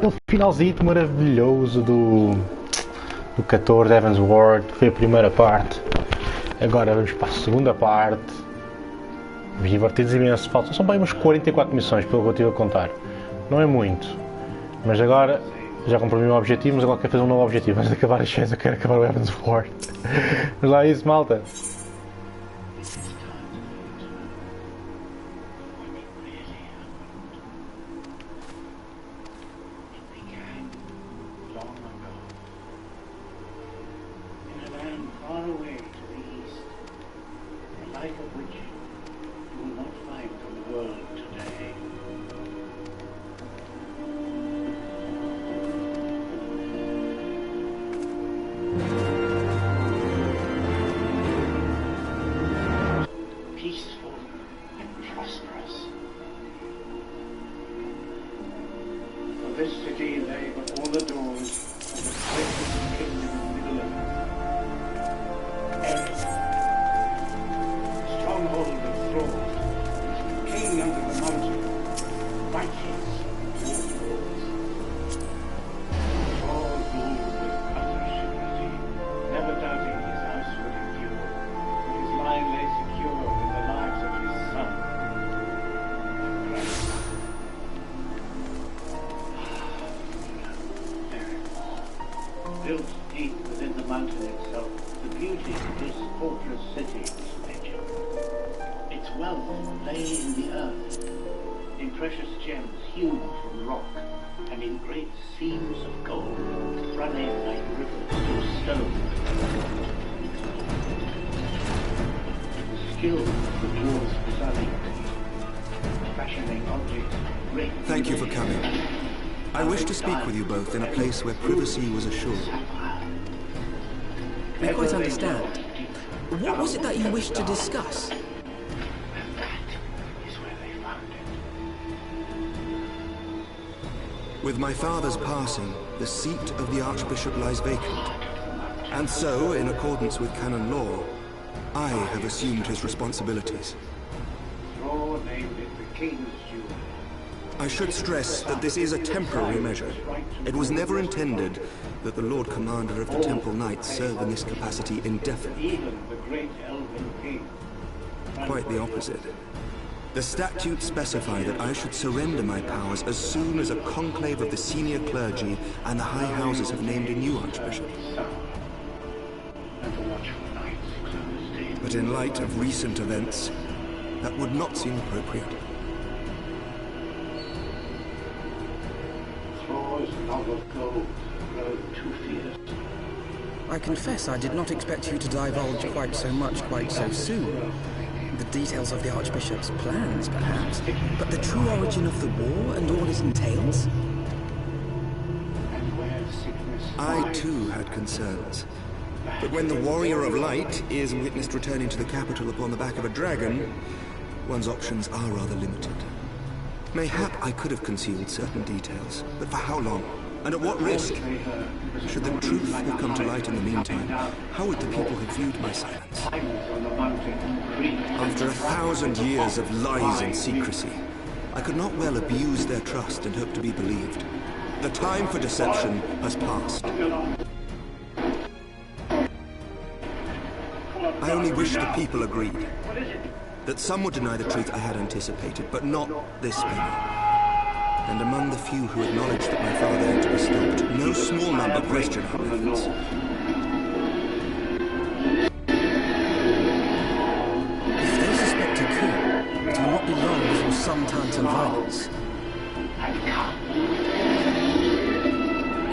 O finalzito maravilhoso do 14 Heavensward, que foi a primeira parte. Agora vamos para a segunda parte. Divertidos imenso. Faltam só bem umas 44 missões, pelo que eu estive a contar. Não é muito. Mas agora já cumpri o meu objetivo, mas agora quero fazer um novo objetivo. Antes de acabar as chances, eu quero acabar o Heavensward. Mas lá é isso, malta. This city lay before the doors of the greatest kingdom of Middle-earth. Eris, stronghold of Thrall, king under the mountain, righteous warlords. Thrall ruled with utter chivalry, never doubting his house would endure, for his line lay secure in the lives of his son. Built deep within the mountain itself, the beauty of this fortress city was legend. Its wealth lay in the earth, in precious gems hewn from rock, and in great seams of gold running like rivers through stone. Skill of the dwarves possessing, fashioning objects great. Thank you for coming. I wish to speak with you both in a place where privacy was assured. We quite understand. What was it that you wished to discuss? And that is where they found it. With my father's passing, the seat of the Archbishop lies vacant. And so, in accordance with canon law, I have assumed his responsibilities. Thrall named it the King's Jewel. I should stress that this is a temporary measure. It was never intended that the Lord Commander of the Temple Knights serve in this capacity indefinitely. Even the great Elven King. Quite the opposite. The statutes specify that I should surrender my powers as soon as a conclave of the senior clergy and the high houses have named a new archbishop. And the watchful knights closed in. But in light of recent events, that would not seem appropriate. Thrall's love of gold grown too fierce. I confess I did not expect you to divulge quite so much quite so soon. The details of the Archbishop's plans, perhaps, but the true origin of the war and all it entails? And where sickness I too had concerns. But when the Warrior of Light is witnessed returning to the capital upon the back of a dragon, one's options are rather limited. Mayhap I could have concealed certain details, but for how long? And at what risk? Should the truth have come to light in the meantime, how would the people have viewed my silence? After 1,000 years of lies and secrecy, I could not well abuse their trust and hope to be believed. The time for deception has passed. I only wish the people agreed. That some would deny the truth I had anticipated, but not this many. And among the few who acknowledged that my father had to be stopped, no small number questioned our methods. If they suspect a coup, it will not be long before some turn to violence.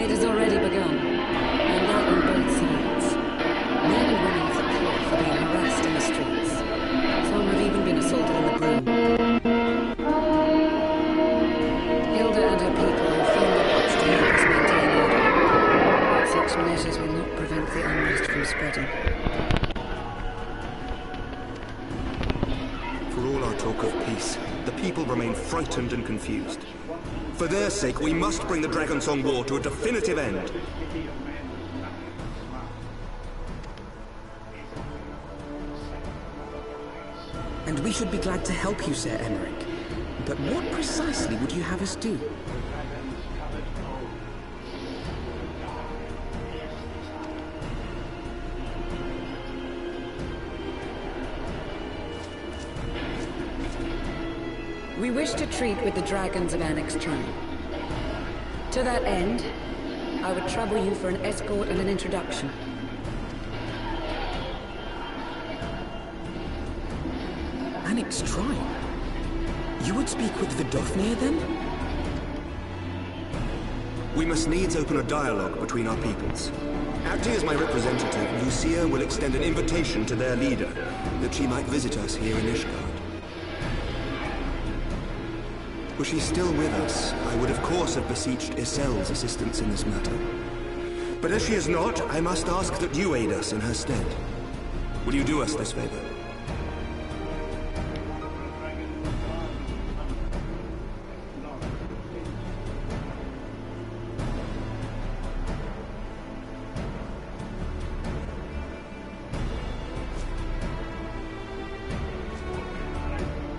It has already begun, and that on both sides. Men and women of the cloth are being harassed in the streets. Some have even been assaulted in the broom. Hilda and her people have filmed the watch to help us maintain order. Such measures will not prevent the unrest from spreading. For all our talk of peace, the people remain frightened and confused. For their sake, we must bring the Dragonsong War to a definitive end. and we should be glad to help you, Sir Emmerich. But what precisely would you have us do? We wish to treat with the dragons of Annex Trine. To that end, I would trouble you for an escort and an introduction. Annex Trine? You would speak with Vidofnir then? We must needs open a dialogue between our peoples. Acting as my representative, Lucia will extend an invitation to their leader, that she might visit us here in Ishgard. Were she still with us, I would of course have beseeched Isel's assistance in this matter. But as she is not, I must ask that you aid us in her stead. Will you do us this favor?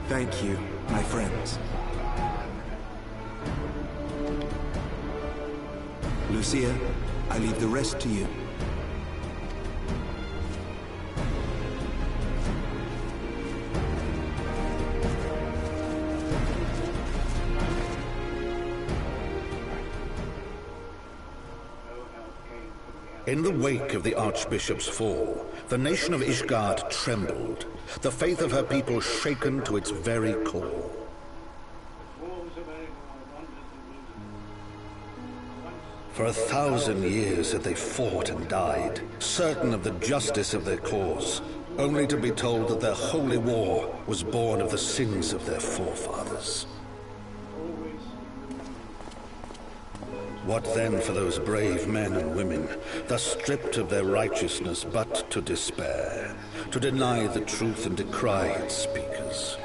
Thank you, my friends. Lucia, I leave the rest to you. In the wake of the Archbishop's fall, the nation of Ishgard trembled, the faith of her people shaken to its very core. For 1,000 years had they fought and died, certain of the justice of their cause, only to be told that their holy war was born of the sins of their forefathers. What then for those brave men and women, thus stripped of their righteousness but to despair, to deny the truth and decry its speakers?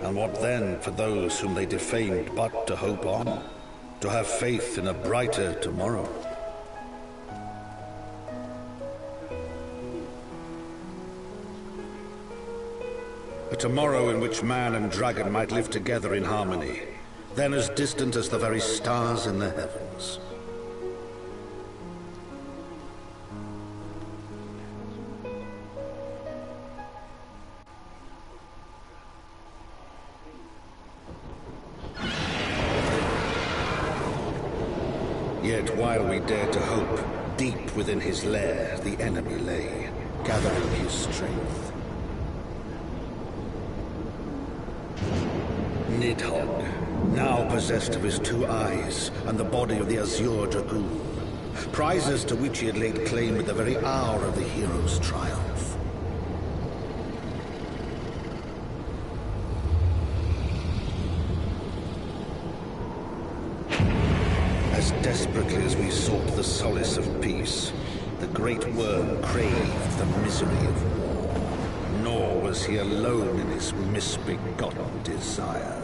And what then for those whom they defamed but to hope on, to have faith in a brighter tomorrow? A tomorrow in which man and dragon might live together in harmony, then as distant as the very stars in the heavens. Yet while we dared to hope, deep within his lair the enemy lay, gathering his strength. Nidhogg, now possessed of his 2 eyes and the body of the Azure Dragoon, prizes to which he had laid claim at the very hour of the hero's triumph. As desperately as we sought the solace of peace, the great worm craved the misery of war. Nor was he alone in his misbegotten desire.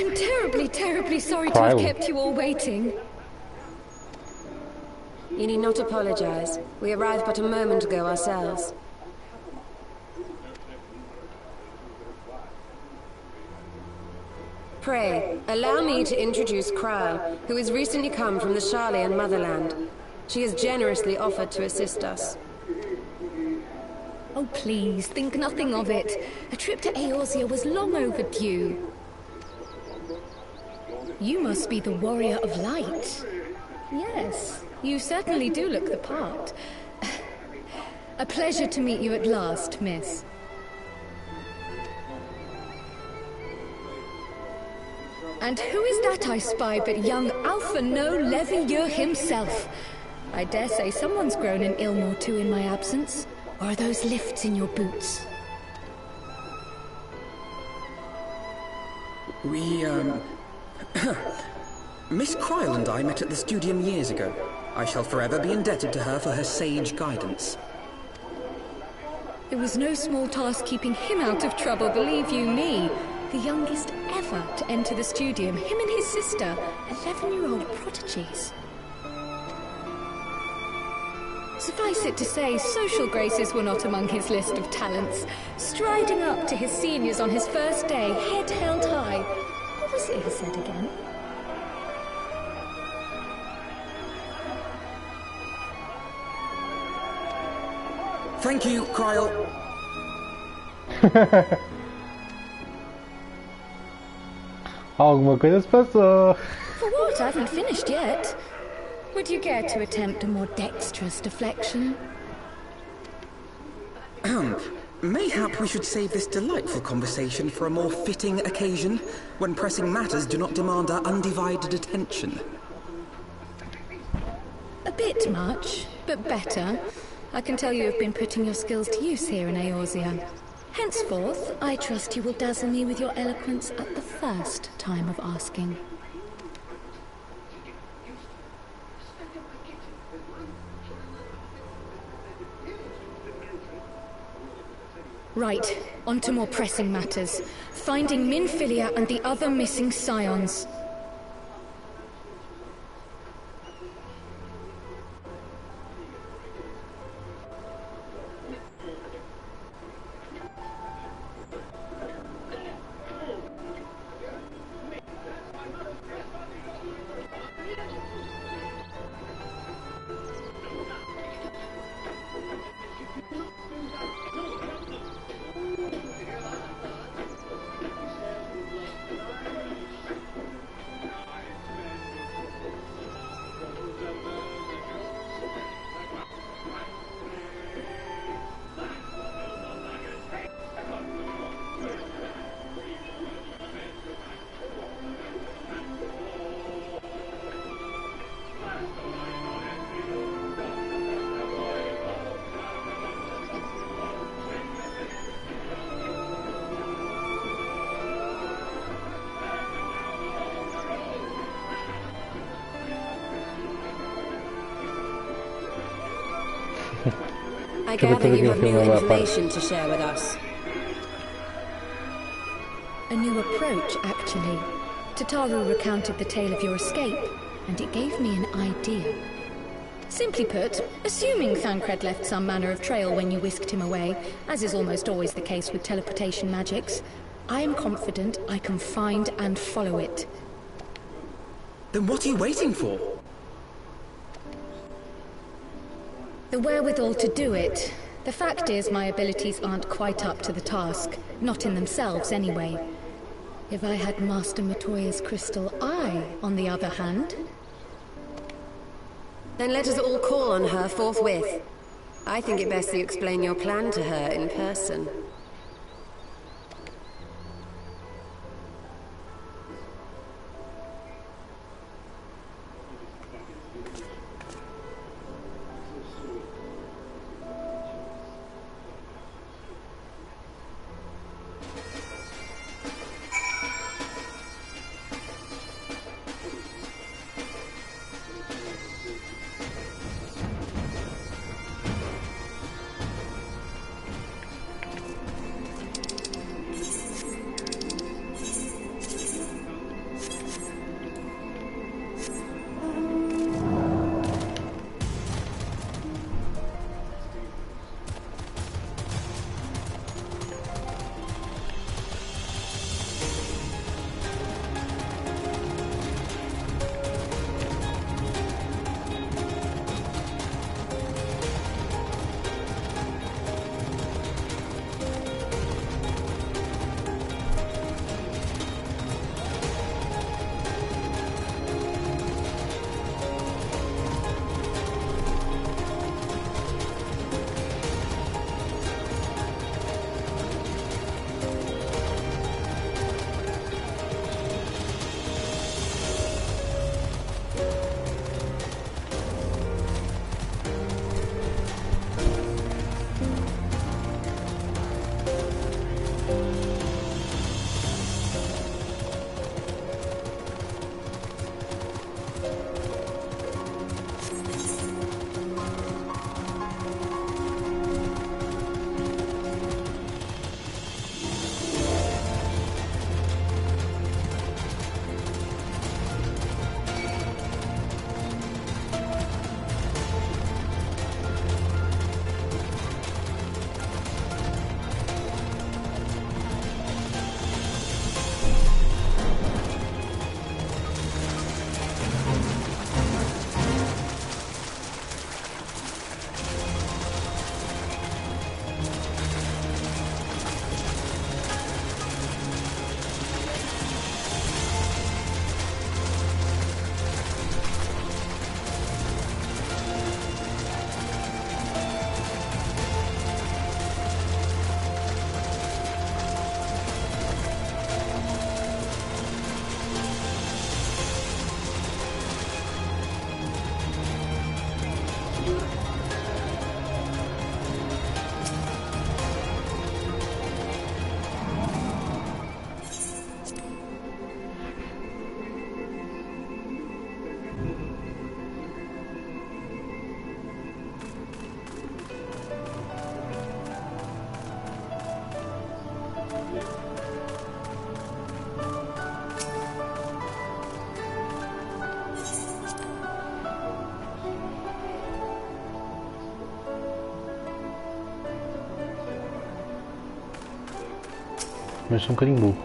I'm terribly, terribly sorry to have kept you all waiting. You need not apologize. We arrived but a moment ago ourselves. Pray, allow me to introduce Kryle, who has recently come from the Sharlayan motherland. She has generously offered to assist us. Oh, please, think nothing of it. A trip to Eorzea was long overdue. You must be the Warrior of Light. Yes, you certainly do look the part. A pleasure to meet you at last, miss. And who is that I spy but young Alpha No Levieux himself? I dare say someone's grown an ilm or two in my absence. Or are those lifts in your boots? We, Miss Kryle and I met at the studium years ago. I shall forever be indebted to her for her sage guidance. It was no small task keeping him out of trouble, believe you me. The youngest ever to enter the studium, him and his sister, 11-year-old prodigies. Suffice it to say, social graces were not among his list of talents. Striding up to his seniors on his first day, head held high. What was it he said again? Thank you, Kryle. Alguma coisa se passou. For what? I haven't finished yet. Would you care to attempt a more dexterous deflection? Mayhap we should save this delightful conversation for a more fitting occasion, when pressing matters do not demand our undivided attention. A bit much, but better. I can tell you have been putting your skills to use here in Eorzea. Henceforth, I trust you will dazzle me with your eloquence at the first time of asking. Right, on to more pressing matters. Finding Minfilia and the other missing scions. I gather you have new information to share with us. A new approach, actually. Tataru recounted the tale of your escape, and it gave me an idea. Simply put, assuming Thancred left some manner of trail when you whisked him away, as is almost always the case with teleportation magics, I am confident I can find and follow it. Then what are you waiting for? The wherewithal to do it. The fact is, my abilities aren't quite up to the task. Not in themselves, anyway. If I had Master Matoya's crystal eye, on the other hand... Then let us all call on her forthwith. I think it best you explain your plan to her in person. Mas sou um bocadinho burro.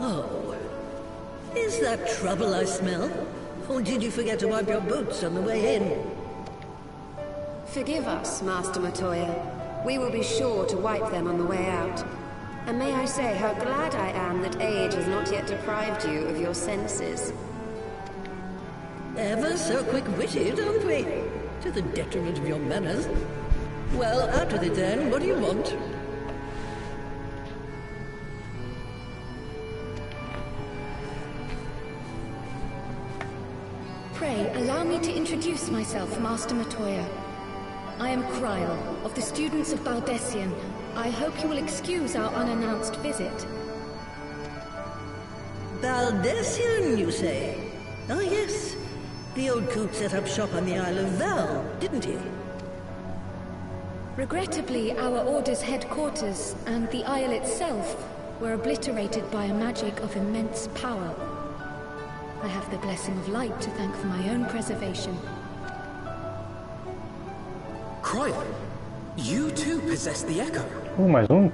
Oh. Is that trouble I smell? Or did you forget to wipe your boots on the way in? Forgive us, Master Matoya. We will be sure to wipe them on the way out. And may I say how glad I am that age has not yet deprived you of your senses. Ever so quick-witted, aren't we? To the detriment of your manners. Well, out with it then. What do you want? Pray, allow me to introduce myself, Master Matoya. I am Kryl, of the students of Baldessian. I hope you will excuse our unannounced visit. Baldessian, you say? Ah, yes. The old coot set up shop on the Isle of Val, didn't he? Regrettably, our order's headquarters and the isle itself were obliterated by a magic of immense power. I have the blessing of light to thank for my own preservation. Kryl, you too possess the echo. Oh, mais um?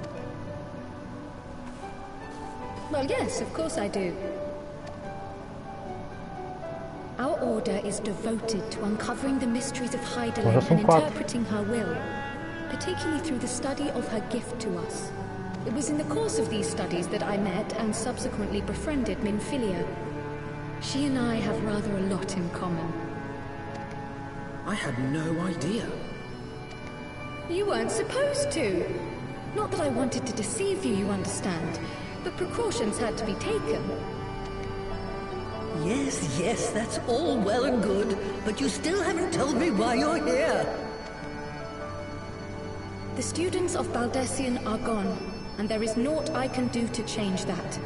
Well, yes, of course I do. Our order is devoted to uncovering the mysteries of Heidelin and interpreting her will, particularly through the study of her gift to us. It was in the course of these studies that I met and subsequently befriended Minfilia. She and I have rather a lot in common. I had no idea. You weren't supposed to. Not that I wanted to deceive you, you understand, but precautions had to be taken. Yes, yes, that's all well and good, but you still haven't told me why you're here. The students of Baldessian are gone, and there is naught I can do to change that.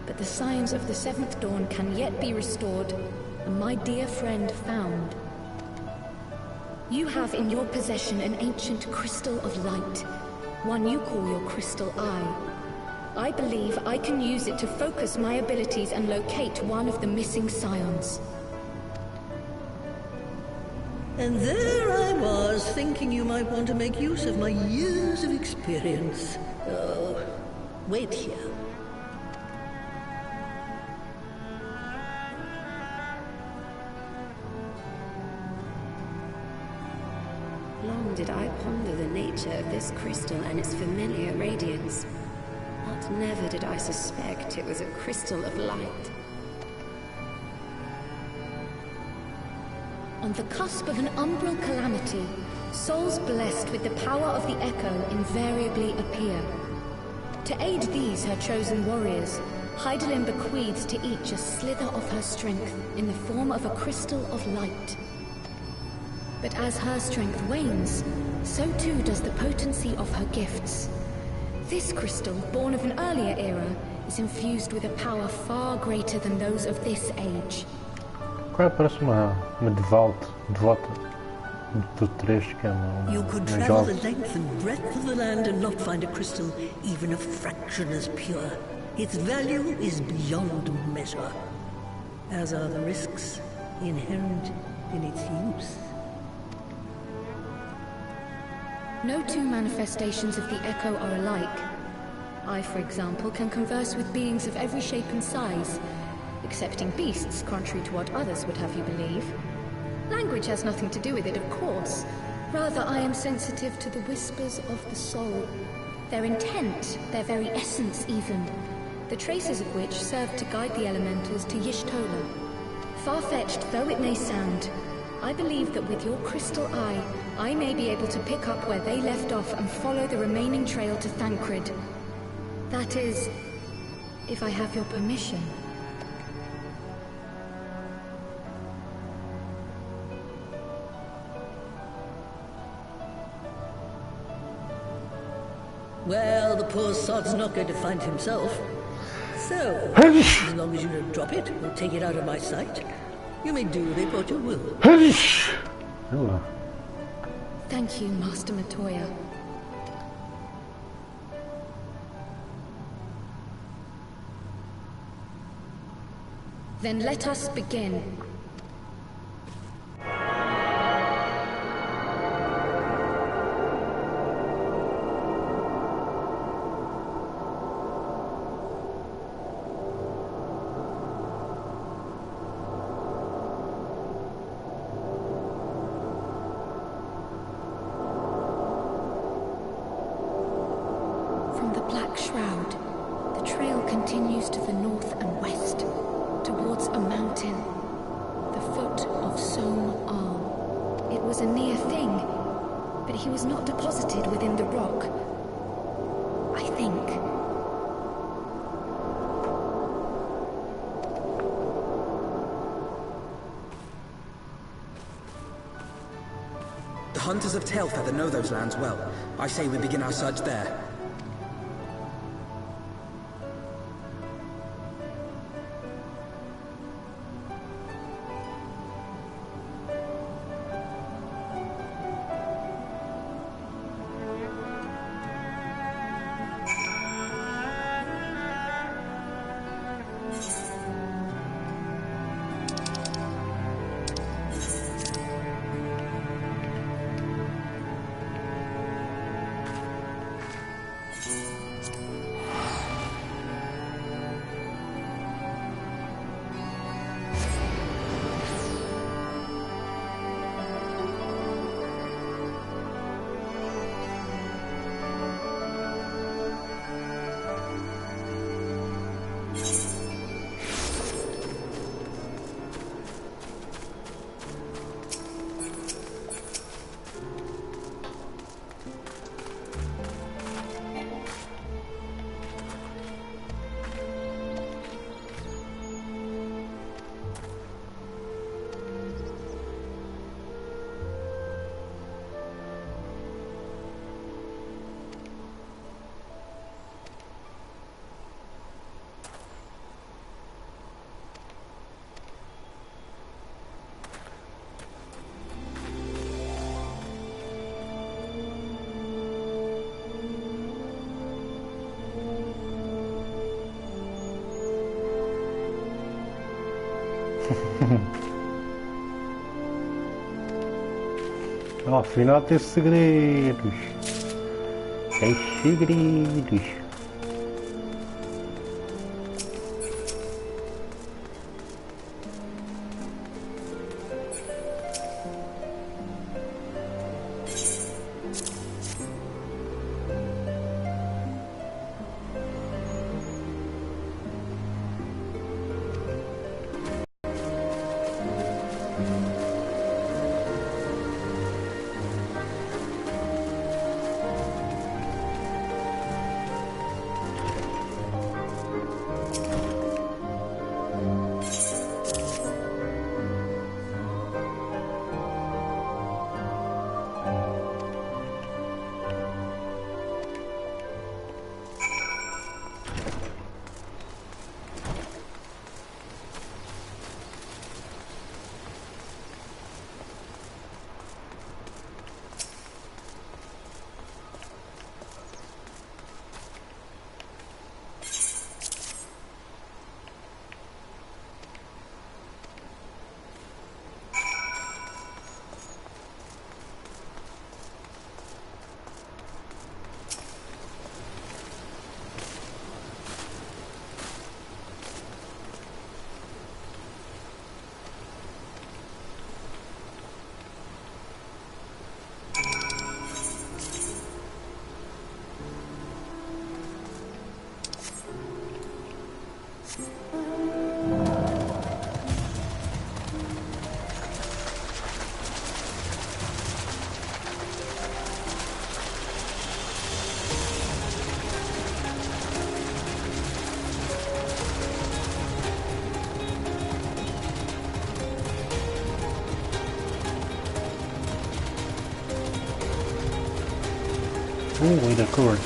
But the signs of the Seventh Dawn can yet be restored, and my dear friend found. You have in your possession an ancient crystal of light, one you call your crystal eye. I believe I can use it to focus my abilities and locate one of the missing scions. And there I was, thinking you might want to make use of my years of experience. Oh, wait here. Long did I ponder the nature of this crystal and its familiar radiance. But never did I suspect it was a crystal of light. On the cusp of an umbral calamity, souls blessed with the power of the Echo invariably appear. To aid these, her chosen warriors, Heidelin bequeaths to each a slither of her strength in the form of a crystal of light. But as her strength wanes, so too does the potency of her gifts. This crystal, born of an earlier era, is infused with a power far greater than those of this age. Agora parece uma devota do trecho que é You could travel the length and breadth of the land and not find a crystal even a fraction as pure. Its value is beyond measure, as are the risks inherent in its use. No two manifestations of the Echo are alike. I, for example, can converse with beings of every shape and size, excepting beasts, contrary to what others would have you believe. Language has nothing to do with it, of course. Rather, I am sensitive to the whispers of the soul. Their intent, their very essence even, the traces of which serve to guide the elementals to Y'shtola. Far-fetched though it may sound, I believe that with your crystal eye, I may be able to pick up where they left off and follow the remaining trail to Thancred. That is, if I have your permission. Well, the poor sod's not going to find himself. So, as long as you don't drop it or take it out of my sight, you may do with it what you will. Hello. Thank you, Master Matoya. Then let us begin. From the Black Shroud, the trail continues to the north and west, towards a mountain, the foot of Soam Arm. It was a near thing, but he was not deposited within the rock. I think. The hunters of Tailfeather know those lands well. I say we begin our search there. Afinal tem segredos. Tem segredos. Leader Court.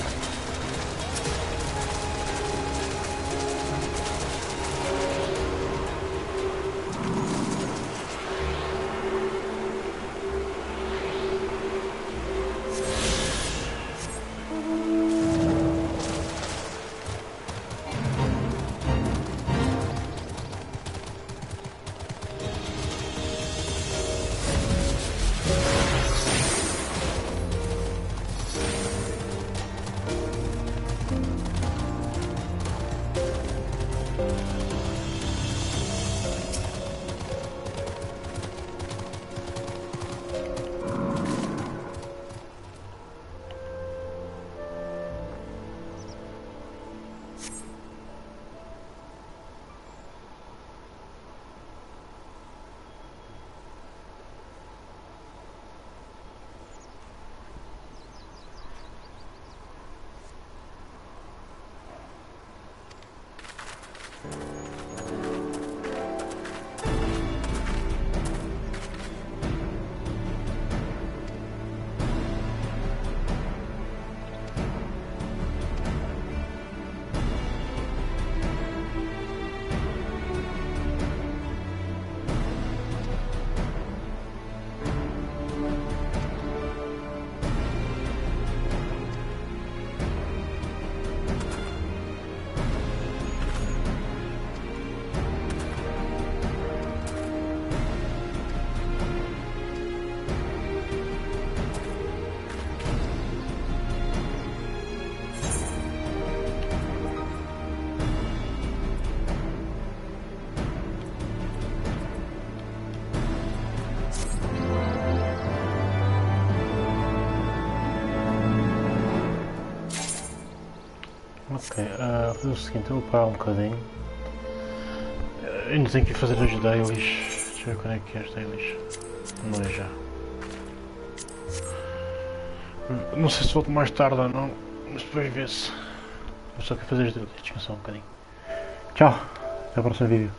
Ok, vou fazer o seguinte, eu vou parar um bocadinho. Ainda tenho que ir fazer os dailies. Deixa eu ver quando é que é os dailies. Não é já. Não sei se volto mais tarde ou não, mas depois vê-se. Eu só quero fazer os dailies, descansar um bocadinho. Tchau, até o próximo vídeo.